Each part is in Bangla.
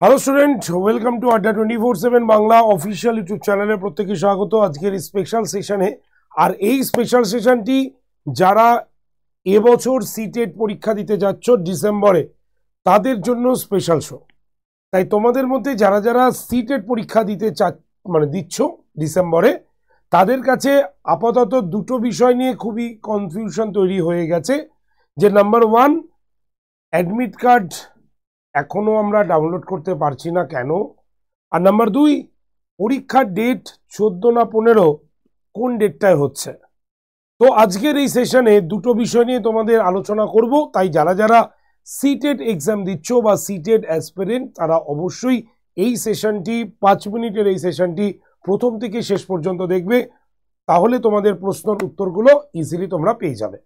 হ্যালো স্টুডেন্ট, ওয়েলকাম টু আড্ডা 24/7 বাংলা অফিসিয়াল ইউটিউব চ্যানেলে প্রত্যেকে স্বাগত আজকের স্পেশাল সেশনে। আর এই স্পেশাল সেশনটি যারা এবছর সিটেট পরীক্ষা দিতে যাচ্ছ ডিসেম্বরে তাদের জন্য স্পেশাল শো। তাই তোমাদের মধ্যে যারা যারা সিটেট পরীক্ষা দিতে দিচ্ছ ডিসেম্বরে, তাদের কাছে আপাতত দুটো বিষয় নিয়ে খুবই কনফিউশন তৈরি হয়ে গেছে। যে নাম্বার ওয়ান, অ্যাডমিট কার্ড এখনো আমরা ডাউনলোড করতে পারছি না কেন, আর নাম্বার দুই, পরীক্ষার ডেট 14 না 15 কোন ডেটটায় হচ্ছে। তো আজকের এই সেশনে দুটো বিষয় নিয়ে তোমাদের আলোচনা করব। তাই যারা যারা সিটেট এক্সাম দিচ্ছ বা সিটেট অ্যাসপিরেন্ট তারা অবশ্যই এই সেশনটি 5 মিনিটের এই সেশনটি প্রথম থেকে শেষ পর্যন্ত দেখবে, তাহলে তোমাদের প্রশ্নের উত্তরগুলো ইজিলি তোমরা পেয়ে যাবে।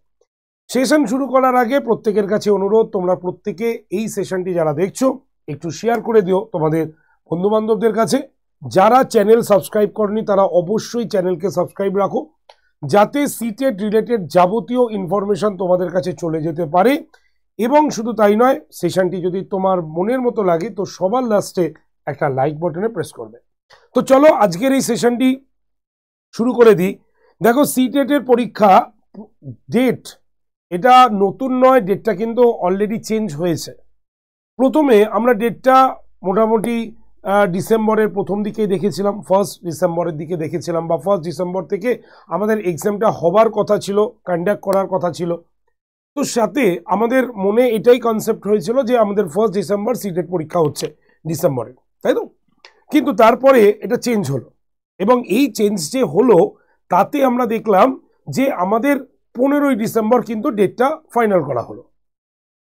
সেশন শুরু করার আগে প্রত্যেকের কাছে অনুরোধ, তোমরা প্রত্যেকে এই সেশনটি যারা দেখছো একটু শেয়ার করে দিও তোমাদের বন্ধু বান্ধবদের কাছে। যারা চ্যানেল সাবস্ক্রাইব করনি তারা অবশ্যই চ্যানেলকে সাবস্ক্রাইব রাখো, যাতে সিটেট রিলেটেড যাবতীয় ইনফরমেশন তোমাদের কাছে চলে যেতে পারে। এবং শুধু তাই নয়, সেশনটি যদি তোমার মনের মতো লাগে তো সবার লাস্টে একটা লাইক বাটনে প্রেস করবে। তো চলো আজকের এই সেশনটি শুরু করে দিই। দেখো, সিটেটের পরীক্ষা ডেট এটা নতুন নয়, ডেটটা কিন্তু অলরেডি চেঞ্জ হয়েছে। প্রথমে আমরা ডেটটা মোটামুটি ডিসেম্বরের প্রথম দিকেই দেখেছিলাম, 1 ডিসেম্বরের দিকে দেখেছিলাম, বা 1 ডিসেম্বর থেকে আমাদের এক্সামটা হবার কথা ছিল, কন্ডাক্ট করার কথা ছিল। তো সাথে আমাদের মনে এটাই কনসেপ্ট হয়েছিল যে আমাদের 1 ডিসেম্বর সিটেট পরীক্ষা হচ্ছে ডিসেম্বরে, তাই তো? কিন্তু তারপরে এটা চেঞ্জ হলো, এবং এই চেঞ্জ যে হলো তাতে আমরা দেখলাম যে আমাদের 15ই ডিসেম্বর কিন্তু ডেটটা ফাইনাল করা হলো।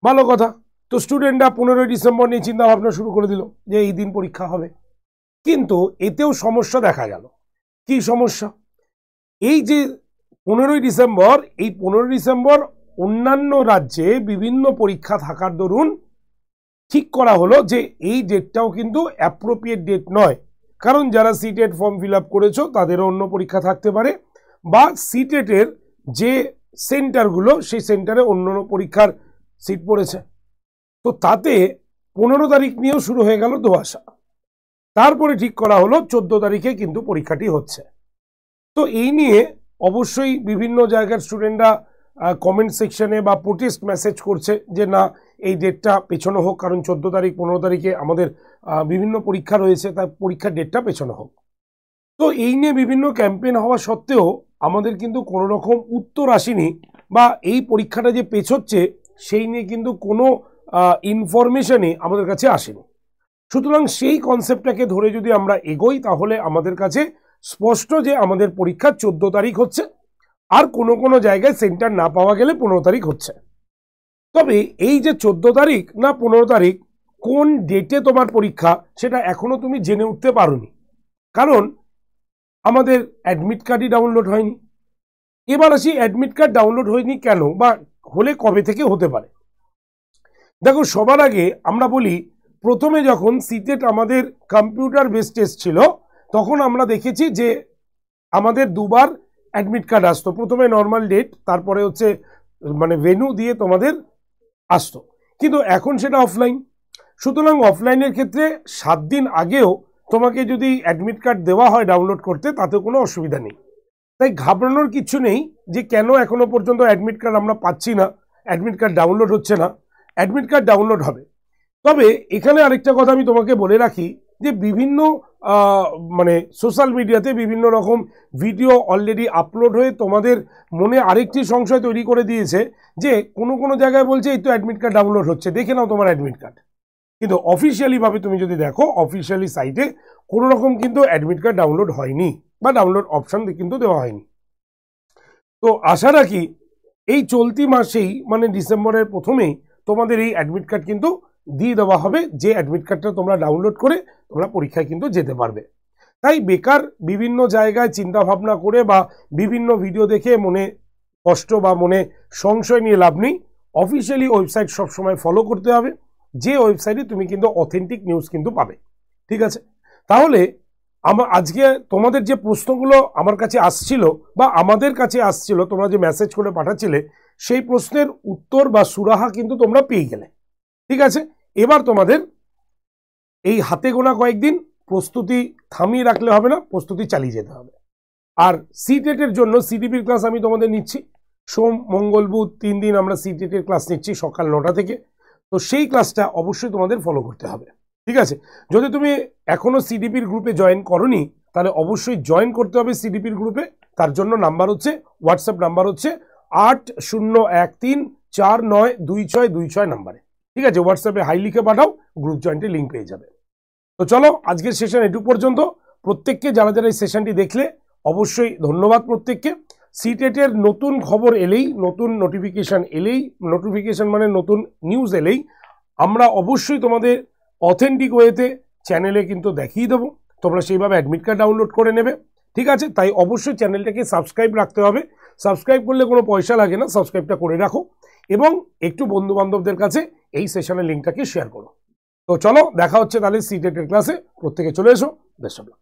ভালো কথা। তো স্টুডেন্টরা 15ই ডিসেম্বর নিয়ে চিন্তা ভাবনা শুরু করে দিল যে এই দিন পরীক্ষা হবে। কিন্তু এতেও সমস্যা দেখা গেল। কি সমস্যা? এই যে 15ই ডিসেম্বর, এই 15 ডিসেম্বর অন্যান্য রাজ্যে বিভিন্ন পরীক্ষা থাকার দরুন ঠিক করা হলো যে এই ডেটটাও কিন্তু অ্যাপ্রোপ্রিয়েট ডেট নয়। কারণ যারা সিটেট ফর্ম ফিল আপ করেছো তাদেরও অন্য পরীক্ষা থাকতে পারে, বা সিটেটের যে সেন্টারগুলো সেই সেন্টারে অন্য পরীক্ষার সিট পড়েছে। তো তাতে 15 তারিখ নিয়েও শুরু হয়ে গেল ধোঁয়াশা। তারপরে ঠিক করা হলো 14 তারিখে কিন্তু পরীক্ষাটি হচ্ছে। তো এই নিয়ে অবশ্যই বিভিন্ন জায়গার স্টুডেন্টরা কমেন্ট সেকশনে বা প্রোটেস্ট মেসেজ করছে যে না, এই ডেটটা পেছানো হোক, কারণ 14 তারিখ 15 তারিখে আমাদের বিভিন্ন পরীক্ষা রয়েছে, তাই পরীক্ষার ডেটটা পেছানো হোক। তো এই নিয়ে বিভিন্ন ক্যাম্পেইন হওয়া সত্ত্বেও আমাদের কিন্তু কোনো রকম উত্তর আসেনি, বা এই পরীক্ষাটা যে পেছোচ্ছে সেই নিয়ে কিন্তু কোনো ইনফরমেশনই আমাদের কাছে আসেনি। সুতরাং সেই কনসেপ্টটাকে ধরে যদি আমরা এগোই তাহলে আমাদের কাছে স্পষ্ট যে আমাদের পরীক্ষা 14 তারিখ হচ্ছে, আর কোনো কোনো জায়গায় সেন্টার না পাওয়া গেলে 15 তারিখ হচ্ছে। তবে এই যে 14 তারিখ না 15 তারিখ কোন ডেটে তোমার পরীক্ষা সেটা এখনো তুমি জেনে উঠতে পারোনি, কারণ আমাদের অ্যাডমিট কার্ডই ডাউনলোড হয়নি। এবার আসি, অ্যাডমিট কার্ড ডাউনলোড হয়নি কেন, বা হলে কবে থেকে হতে পারে। দেখো, সবার আগে আমরা বলি, প্রথমে যখন সিটেট আমাদের কম্পিউটার বেস টেস্ট ছিল তখন আমরা দেখেছি যে আমাদের দুবার অ্যাডমিট কার্ড আসতো। প্রথমে নর্মাল ডেট, তারপরে হচ্ছে ভেন্যু দিয়ে তোমাদের আসতো, কিন্তু এখন সেটা অফলাইন। সুতরাং অফলাইনের ক্ষেত্রে 7 দিন আগেও তোমাকে যদি অ্যাডমিট কার্ড দেওয়া হয় ডাউনলোড করতে, তাতে কোনো অসুবিধা নেই। তাই ঘাবড়ানোর কিছু নেই যে কেন এখনো পর্যন্ত অ্যাডমিট কার্ড আমরা পাচ্ছি না, অ্যাডমিট কার্ড ডাউনলোড হচ্ছে না। অ্যাডমিট কার্ড ডাউনলোড হবে। তবে এখানে আরেকটা কথা আমি তোমাকে বলে রাখি যে বিভিন্ন সোশ্যাল মিডিয়াতে বিভিন্ন রকম ভিডিও অলরেডি আপলোড হয়ে তোমাদের মনে আরেকটি সংশয় তৈরি করে দিয়েছে যে কোনো কোনো জায়গায় বলছে এই তো অ্যাডমিট কার্ড ডাউনলোড হচ্ছে, দেখে নাও তোমার অ্যাডমিট কার্ড। কিন্তু অফিসিয়ালিভাবে তুমি যদি দেখো, অফিসিয়ালি সাইটে কোনো রকম কিন্তু অ্যাডমিট কার্ড ডাউনলোড হয়নি, বা ডাউনলোড অপশন কিন্তু দেওয়া হয়নি। তো আশা রাখি এই চলতি মাসেই, ডিসেম্বরের প্রথমেই তোমাদের এই অ্যাডমিট কার্ড কিন্তু দিয়ে দেওয়া হবে, যে অ্যাডমিট কার্ডটা তোমরা ডাউনলোড করে তোমরা পরীক্ষায় কিন্তু যেতে পারবে। তাই বেকার বিভিন্ন জায়গায় চিন্তা ভাবনা করে বা বিভিন্ন ভিডিও দেখে মনে কষ্ট বা মনে সংশয় নিয়ে লাভ নেই। অফিসিয়ালি ওয়েবসাইট সবসময় ফলো করতে হবে, যে ওয়েবসাইটে তুমি কিন্তু অথেন্টিক নিউজ কিন্তু পাবে। ঠিক আছে? তাহলে আজকে তোমাদের যে প্রশ্নগুলো আমার কাছে আসছিল বা আমাদের কাছে আসছিল, তোমরা যে মেসেজ করে পাঠাচ্ছিলে, সেই প্রশ্নের উত্তর বা সুরাহা কিন্তু তোমরা পেয়ে গেলে। ঠিক আছে? এবার তোমাদের এই হাতে গোনা কয়েকদিন প্রস্তুতি থামিয়ে রাখলে হবে না, প্রস্তুতি চালিয়ে যেতে হবে। আর সিটেটের জন্য সিটিপির ক্লাস আমি তোমাদের নিচ্ছি সোম মঙ্গল বুধ 3 দিন আমরা সিটেটের ক্লাস নিচ্ছি সকাল 9টা থেকে। তো সেই ক্লাসটা অবশ্যই তোমাদের ফলো করতে হবে, ঠিক আছে? যদি তুমি এখনো সিডিপির গ্রুপে জয়েন করনি তাহলে অবশ্যই জয়েন করতে হবে সিডিপির গ্রুপে। তার জন্য নাম্বার হচ্ছে, হোয়াটসঅ্যাপ নাম্বার হচ্ছে 8013492626 নাম্বারে, ঠিক আছে? হোয়াটসঅ্যাপে হাই লিখে পাঠাও, গ্রুপ জয়েন্টের লিঙ্ক পেয়ে যাবে। তো চলো আজকের সেশন এটুকু পর্যন্ত। প্রত্যেককে যারা যারা এই সেশনটি দেখলে অবশ্যই ধন্যবাদ প্রত্যেককে। সিটেটের নতুন খবর এলেই, নতুন নোটিফিকেশন মানে নতুন নিউজ এলেই আমরা অবশ্যই তোমাদের অথেন্টিক ওয়েতে চ্যানেলে কিন্তু দেখিয়ে দেবো, তোমরা সেইভাবে অ্যাডমিট কার্ড ডাউনলোড করে নেবে, ঠিক আছে? তাই অবশ্যই চ্যানেলটাকে সাবস্ক্রাইব রাখতে হবে। সাবস্ক্রাইব করলে কোনো পয়সা লাগে না, সাবস্ক্রাইবটা করে রাখো এবং একটু বন্ধু বান্ধবদের কাছে এই সেশনের লিঙ্কটাকে শেয়ার করো। তো চলো দেখা হচ্ছে তাহলে সিটেটের ক্লাসে, প্রত্যেকে চলে এসো। Best of luck.